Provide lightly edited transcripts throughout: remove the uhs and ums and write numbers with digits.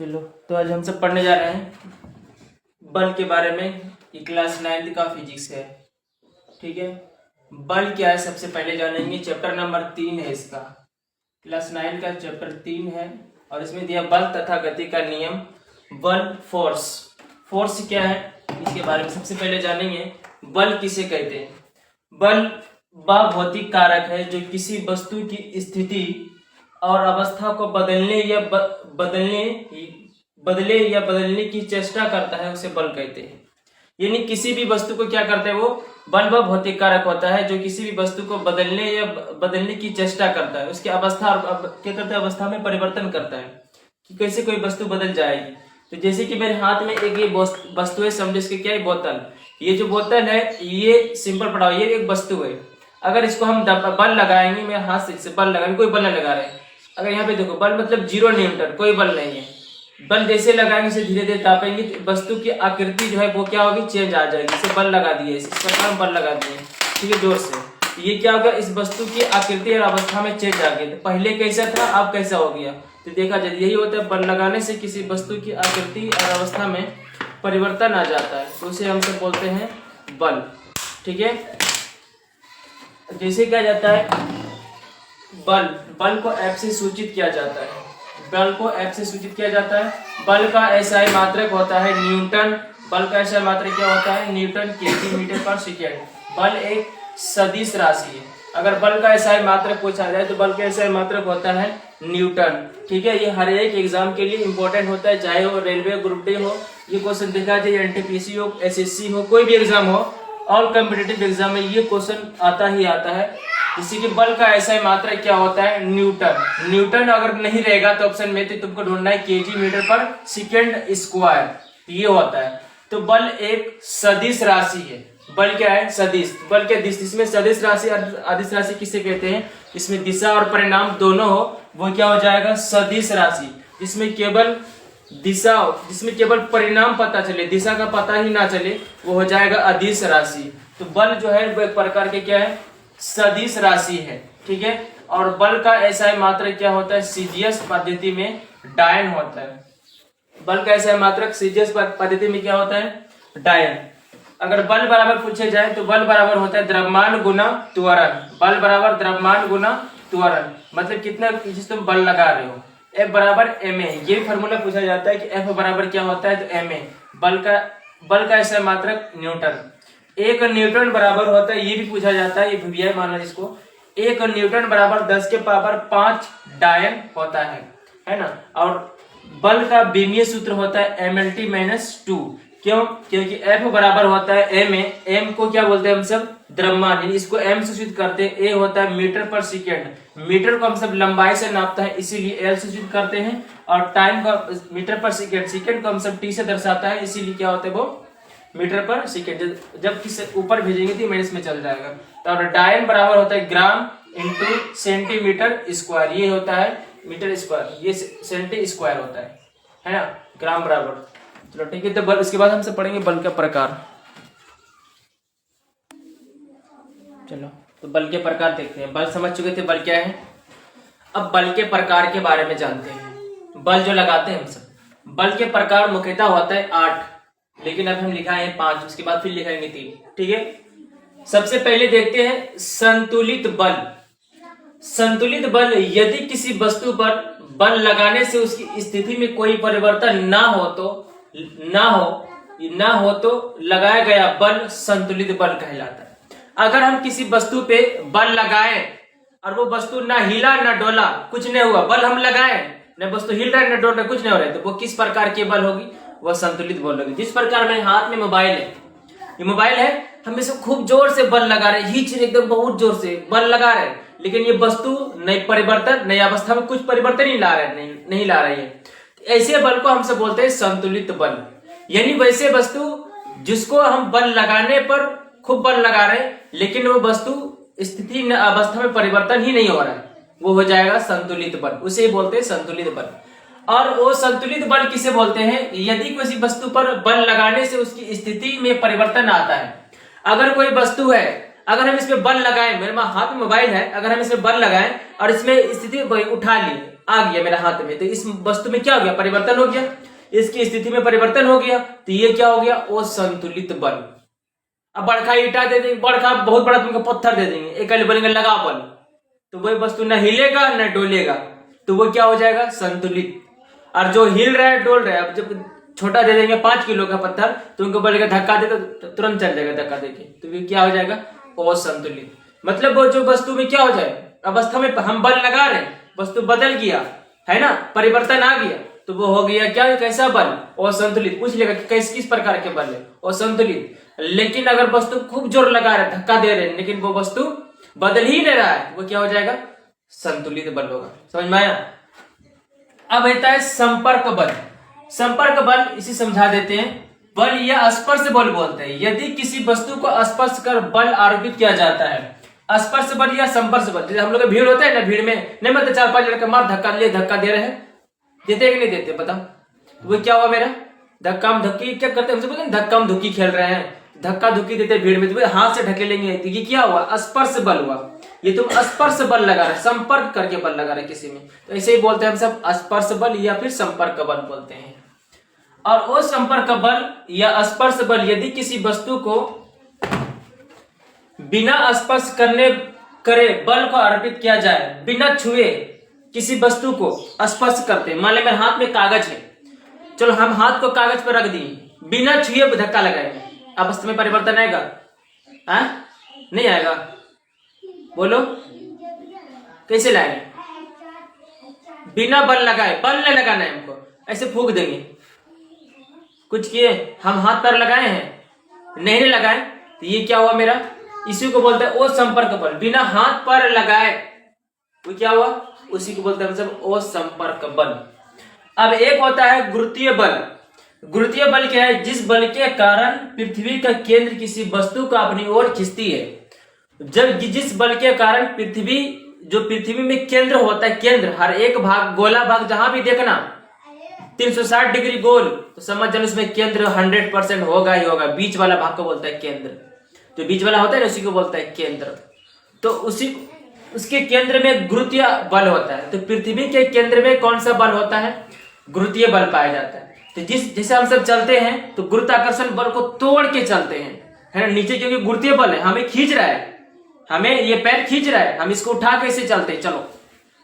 चलो तो आज हम सब पढ़ने जा रहे हैं बल के बारे में। ये क्लास 9 का फिजिक्स है, ठीक है। बल क्या है सबसे पहले जानेंगे। चैप्टर नंबर 3 है इसका, क्लास 9 का चैप्टर 3 है और इसमें दिया बल तथा गति का नियम। बल फोर्स, फोर्स क्या है इसके बारे में सबसे पहले जानेंगे। बल किसे कहते हैं? बल वह भौतिक कारक है जो किसी वस्तु की स्थिति और अवस्था को बदलने या बदलने की चेष्टा करता है, उसे बल कहते हैं। यानी किसी भी वस्तु को क्या करते हैं, वो बल वह भौतिक कारक होता है जो किसी भी वस्तु को बदलने की चेष्टा करता है, उसकी अवस्था क्या करता है, अवस्था में परिवर्तन करता है कि कैसे कोई वस्तु बदल जाएगी। तो जैसे कि मेरे हाथ में एक ये वस्तु है, समझो इसके क्या है, बोतल। ये जो बोतल है ये सिंपल पढ़ाओ, ये एक वस्तु है। अगर इसको हम बल लगाएंगे, मेरे हाथ से बल लगाएंगे, कोई बल नहीं लगा रहे हैं। अगर यहाँ पे देखो बल मतलब 0 न्यूटन, कोई बल नहीं है। बल जैसे लगाएंगे इसे धीरे धीरे तापेंगे तो वस्तु की आकृति जो है वो क्या होगी, चेंज आ जाएगी। इसे बल लगा दिए, इस प्रकार बल लगा दिए, ठीक है, जोर से। ये क्या होगा, इस वस्तु की आकृति और अवस्था में चेंज आ गया। तो पहले कैसा था, अब कैसा हो गया। तो देखा जाए यही होता है, बल लगाने से किसी वस्तु की आकृति और अवस्था में परिवर्तन आ जाता है, तो उसे हम सब बोलते हैं बल, ठीक है। जैसे क्या जाता है, बल को F से सूचित किया जाता है। बल को F से सूचित किया जाता है। बल का SI मात्रक होता है न्यूटन। बल का SI मात्रक क्या होता है, न्यूटन केजी मीटर पर सेकेंड। बल एक सदिश राशि है। अगर बल का SI मात्रक पूछा जाए तो बल का SI मात्रक होता है न्यूटन, ठीक है। ये हर एक एग्जाम के लिए इंपॉर्टेंट होता है, चाहे वो रेलवे ग्रुप डी हो, ये क्वेश्चन देखा जाए, NTPC हो, SSC हो, कोई भी एग्जाम हो, ऑल कॉम्पिटिटिव एग्जाम में ये क्वेश्चन आता ही आता है। इसी के बल का SI मात्रक क्या होता है, न्यूटन। न्यूटन अगर नहीं रहेगा तो ऑप्शन में तो तुमको ढूंढना है केजी मीटर पर सेकेंड स्क्वायर, ये होता है। तो बल एक सदिश राशि है। बल क्या है, सदिश। बल के इसमें सदिश राशि अदिश राशि किसे कहते हैं, इसमें दिशा और परिणाम दोनों हो, वो क्या हो जाएगा, सदिश राशि। जिसमें केवल दिशा, जिसमें केवल परिणाम पता चले, दिशा का पता ही ना चले, वो हो जाएगा अदिश राशि। तो बल जो है वो एक प्रकार के क्या है, सदिश राशि है, ठीक है। और बल का SI मात्रक क्या होता है, सीजीएस पद्धति में डायन होता है। बल का SI मात्रक सीजीएस पद्धति में क्या होता है, डायन। अगर बल बराबर पूछे जाए तो बल बराबर होता है द्रव्यमान गुना त्वरण। बल बराबर द्रव्यमान गुना त्वरण, मतलब कितना जिस तुम बल लगा रहे हो। F बराबर ma, ये फॉर्मूला पूछा जाता है कि F बराबर क्या होता है, तो ma। बल का SI मात्रक न्यूटन। एक न्यूटन बराबर होता है, ये भी पूछा जाता है, ये VI माना जिसको, एक न्यूटन बराबर 10 के पावर 5 डायन होता है ना। और बल का बीमीय सूत्र होता है MLT-2। क्यों, क्योंकि F बराबर होता है ma। m को क्या बोलते हैं हम सब, द्रव्यमान, इसको m से सूचित करते हैं। a होता है मीटर पर सेकेंड, मीटर को हम सब लंबाई से नापता है, इसीलिए l से सूचित करते हैं। और टाइम का मीटर पर सेकेंड, सेकेंड को हम सब t से दर्शाता है, इसीलिए क्या होता है वो मीटर पर सेकेंड। जब किसी ऊपर भेजेंगे तो माइनस में चल जाएगा। तो डायन बराबर होता है ग्राम इंटू सेंटीमीटर स्क्वायर, ये होता है मीटर स्क्वायर, ये सेंटी स्क्वायर होता है ना, ग्राम बराबर। चलो ठीक है। तो बल, इसके बाद हमसे पढ़ेंगे बल का प्रकार। चलो तो बल के प्रकार देखते हैं। बल समझ चुके थे बल क्या है, अब बल के प्रकार के बारे में जानते हैं। बल जो लगाते हैं हम सब, बल के प्रकार मुख्यतः होता है 8, लेकिन अब हम लिखा है 5, उसके बाद फिर लिखेंगे 3, ठीक है। सबसे पहले देखते हैं संतुलित बल। संतुलित बल, यदि किसी वस्तु पर बल लगाने से उसकी स्थिति में कोई परिवर्तन ना हो तो लगाया गया बल संतुलित बल कहलाता है। अगर हम किसी वस्तु पे बल लगाएं और वो वस्तु ना हिला ना डोला, कुछ नहीं हुआ, बल हम लगाएं, न वस्तु हिल रहा है न डोल रहा, कुछ नहीं हो रहा है, तो वो किस प्रकार की बल होगी, वह संतुलित बल होगी। जिस प्रकार मेरे हाथ में मोबाइल है, ये मोबाइल है, हम इसे खूब जोर से बल लगा रहे हैं, हिच एकदम बहुत जोर से बल लगा रहे हैं, लेकिन ये वस्तु नई परिवर्तन, नई अवस्था में कुछ परिवर्तन नहीं ला रहे, नहीं ला रही है। ऐसे बल को हम सब बोलते हैं संतुलित बल। यानी वैसे वस्तु जिसको हम बल लगाने पर खूब बल लगा रहे हैं, लेकिन वो वस्तु स्थिति अवस्था में परिवर्तन ही नहीं हो रहा है, वो हो जाएगा संतुलित बल, उसे बोलते हैं संतुलित बल। और वो संतुलित बल किसे बोलते हैं, यदि किसी वस्तु पर बल लगाने से उसकी स्थिति में परिवर्तन आता है। अगर कोई वस्तु है, अगर हम इसमें बल लगाएं, मेरे हाथ में मोबाइल है, अगर हम इसमें बल लगाएं और इसमें स्थिति उठा ली, आ गया मेरे हाथ में, तो इस वस्तु में क्या हो गया, परिवर्तन हो गया, इसकी स्थिति में परिवर्तन हो गया, तो ये क्या हो गया, असंतुलित बल। अब बड़का ईटा दे देंगे, बड़का बहुत बड़ा तुमको पत्थर दे देंगे, एक बोलेंगे लगा बल, तो वही वस्तु न हिलेगा न डोलेगा, तो वो क्या हो जाएगा, संतुलित। और जो हिल रहा है डोल रहा है, अब जब छोटा दे देंगे 5 किलो का पत्थर, तो उनको बोलेगा धक्का दे, तो तुरंत चल जाएगा धक्का देके, तो ये क्या हो जाएगा, असंतुलित। मतलब वो जो वस्तु में क्या हो जाए, अवस्था में हम बल लगा रहे हैं, वस्तु बदल गया है ना, परिवर्तन आ गया, तो वो हो गया क्या, कैसा बल, असंतुलित। पूछ लेगा कि किस प्रकार के बल है, असंतुलित। लेकिन अगर वस्तु खूब जोर लगा रहे, धक्का दे रहे हैं, लेकिन वो वस्तु बदल ही नहीं रहा है, वो क्या हो जाएगा, संतुलित बल होगा। समझ में आया। अब आता है संपर्क बल। संपर्क बल इसे समझा देते हैं। बल या स्पर्श बल बोलते हैं, यदि किसी वस्तु को स्पर्श कर बल आरोपित किया जाता है। स्पर्श बल या संपर्श बल, जैसे हम लोग भीड़ होता है ना, भीड़ में नहीं मतलब 4-5 लड़के मार धक्का दे रहे हैं, देते कि नहीं देते, बताओ। तो वो क्या हुआ मेरा, धक्का धक्की क्या करते हैं, बोलते हैं धक्का धुक्की खेल रहे हैं, धक्का धुक्की देते भीड़ में, तो हाथ से ढकेलेंगे, तो ये क्या हुआ, स्पर्श बल हुआ। ये तुम स्पर्श बल लगा रहे, संपर्क करके बल लगा रहे किसी में, तो ऐसे ही बोलते हैं हम सब, स्पर्श बल या फिर संपर्क बल बोलते हैं। और वो संपर्क बल या स्पर्श बल यदि किसी वस्तु को बिना स्पर्श करे बल को अर्पित किया जाए, बिना छुए किसी वस्तु को स्पर्श करते, मान ले मेरे हाथ में कागज है, चलो हम हाथ को कागज पर रख दिए, बिना छुए धक्का लगाएंगे, अवस्था में परिवर्तन आएगा, नहीं आएगा, बोलो कैसे लाएंगे, बिना बल लगाए, बल नहीं लगाना है हमको, ऐसे फूंक देंगे, कुछ किए हम हाथ पैर लगाए हैं, नहीं लगाए, तो ये क्या हुआ मेरा, इसी को बोलते हैं ओ संपर्क बल, बिना हाथ पैर लगाए वो क्या हुआ, उसी को बोलते हैं सब ओ संपर्क बल। अब एक होता है गुरुत्वीय बल। गुरुत्वीय बल क्या है, जिस बल के कारण पृथ्वी का केंद्र किसी वस्तु को अपनी ओर खींचती है। जब जिस बल के कारण पृथ्वी में केंद्र होता है, केंद्र हर एक भाग, गोला भाग जहां भी देखना 360 डिग्री गोल, तो समझ जाना उसमें केंद्र 100% होगा ही होगा। बीच वाला भाग को बोलता है केंद्र, जो बीच वाला होता है ना उसी को बोलता है केंद्र। तो उसके केंद्र में गुरुत्वीय बल होता है। तो पृथ्वी के केंद्र में कौन सा बल होता है, गुरुत्वीय बल पाया जाता है। तो जैसे हम सब चलते हैं तो गुरुत्वाकर्षण बल को तोड़ के चलते हैं, है ना, नीचे क्योंकि गुरुत्वीय बल है, हमें खींच रहा है, हमें ये पैर खींच रहा है, हम इसको उठा कैसे चलते हैं, चलो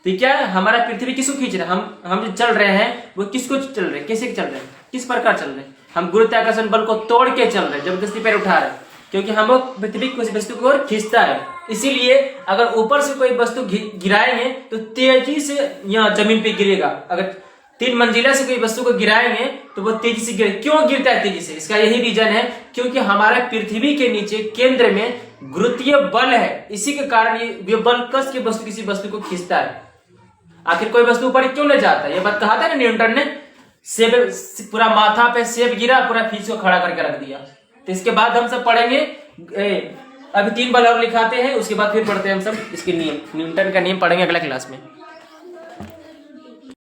ठीक है, हमारा पृथ्वी किसको खींच रहा है, हम जो चल रहे हैं वो किसको चल रहे हैं, कैसे चल रहे हैं, किस प्रकार चल रहे हैं, हम गुरुत्वाकर्षण बल को तोड़ के चल रहे हैं, जबरदस्ती पैर उठा रहे हैं, क्योंकि हम लोग पृथ्वी की वस्तु को ओर खींचता है। इसीलिए अगर ऊपर से कोई वस्तु गिराएंगे तो तेजी से यहाँ जमीन पे गिरेगा। अगर 3 मंजिला से कोई वस्तु को गिराएंगे तो वो तेजी से गिरे। क्यों गिरता है तेजी से, इसका यही रीजन है क्योंकि हमारा पृथ्वी के नीचे केंद्र में गुरुत्वीय बल है, इसी के कारण ये बल कस के वस्तु किसी वस्तु को खींचता है। आखिर कोई वस्तु ऊपर क्यों नहीं जाता, ये बात कहा था ना न्यूटन ने, सेब पूरा माथा पे सेब गिरा, पूरा खींच को खड़ा करके रख दिया। तो इसके बाद हम सब पढ़ेंगे, अभी 3 बल और लिखाते हैं, उसके बाद फिर पढ़ते हैं हम सब इसके नियम, न्यूटन का नियम पढ़ेंगे अगला क्लास में।